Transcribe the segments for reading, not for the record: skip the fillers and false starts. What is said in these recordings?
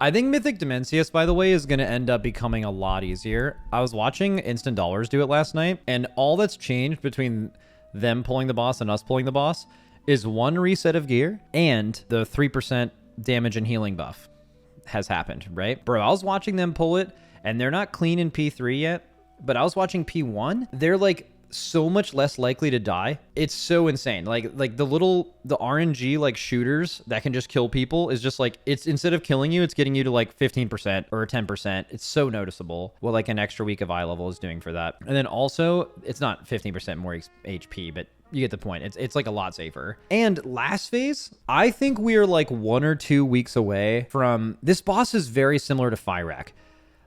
I think Mythic Dimensius, by the way, is going to end up becoming a lot easier. I was watching Instant Dollars do it last night, and all that's changed between them pulling the boss and us pulling the boss is one reset of gear and the 3% damage and healing buff has happened, right? Bro, I was watching them pull it, and they're not clean in P3 yet, but I was watching P1. They're like so much less likely to die. It's so insane. Like the RNG like shooters that can just kill people is just like, it's instead of killing you, it's getting you to like 15% or 10%. It's so noticeable what like an extra week of eye level is doing for that. And then also, it's not 15% more HP, but you get the point. It's like a lot safer. And last phase, I think we are like 1 or 2 weeks away from... This boss is very similar to Fyrak.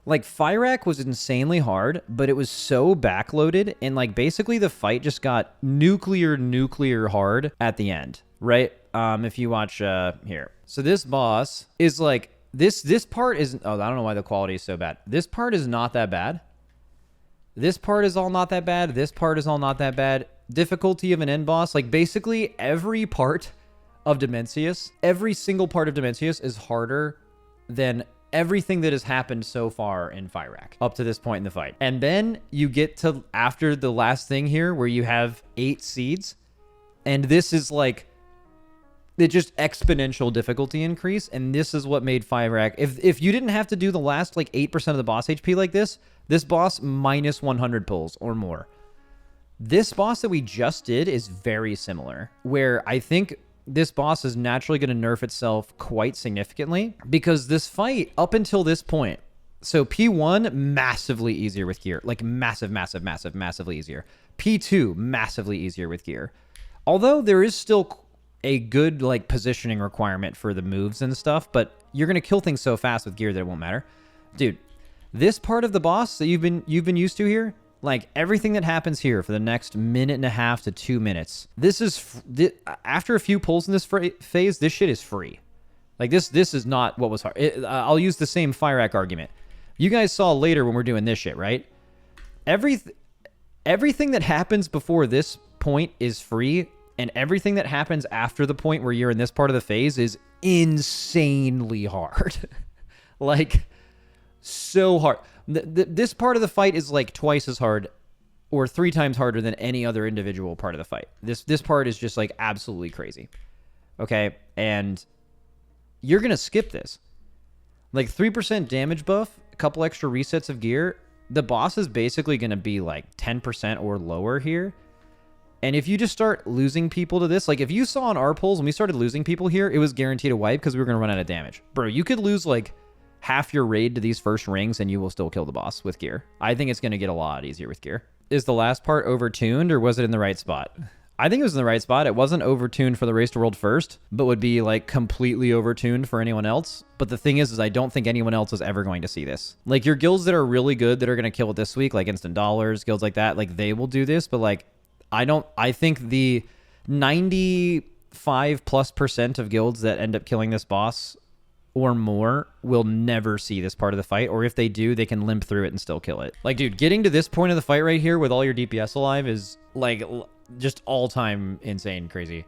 Like, Fyrak was insanely hard, but it was so backloaded, and like basically the fight just got nuclear hard at the end, right? If you watch here. So this boss is like, this part is... Oh, I don't know why the quality is so bad. This part is not that bad. This part is all not that bad. This part is all not that bad. Difficulty of an end boss, like basically every part of Dimensius, every single part of Dimensius is harder than everything that has happened so far in Fyrak up to this point in the fight. And then you get to after the last thing here where you have 8 seeds, and this is like it just exponential difficulty increase, and this is what made Fyrak. If you didn't have to do the last like 8% of the boss HP like this boss minus 100 pulls or more. This boss that we just did is very similar, where I think this boss is naturally going to nerf itself quite significantly because this fight up until this point, so P1, massively easier with gear, like massively easier. P2, massively easier with gear. Although there is still a good like positioning requirement for the moves and stuff, but you're going to kill things so fast with gear that it won't matter. Dude, this part of the boss that you've been used to here, like everything that happens here for the next 1.5 to 2 minutes, this is after a few pulls in this phase, this shit is free. Like this is not what was hard. I'll use the same Fyrak argument. You guys saw later when we're doing this shit, right? Everything that happens before this point is free, and everything that happens after the point where you're in this part of the phase is insanely hard. Like, so hard. This part of the fight is like twice as hard or 3 times harder than any other individual part of the fight. This part is just like absolutely crazy. Okay? And you're going to skip this. Like 3% damage buff, a couple extra resets of gear. The boss is basically going to be like 10% or lower here. And if you just start losing people to this, like if you saw on our pulls when we started losing people here, it was guaranteed a wipe because we were going to run out of damage. Bro, you could lose like half your raid to these first rings and you will still kill the boss with gear. I think it's going to get a lot easier with gear. Is the last part overtuned or was it in the right spot? I think it was in the right spot. It wasn't overtuned for the Race to World first, but would be like completely overtuned for anyone else. But the thing is I don't think anyone else is ever going to see this. Like your guilds that are really good that are going to kill it this week, like Instant Dollars, guilds like that, like they will do this. But like, I think the 95+% of guilds that end up killing this boss or more will never see this part of the fight, or if they do, they can limp through it and still kill it. Like, dude, getting to this point of the fight right here with all your DPS alive is like just all-time insane crazy.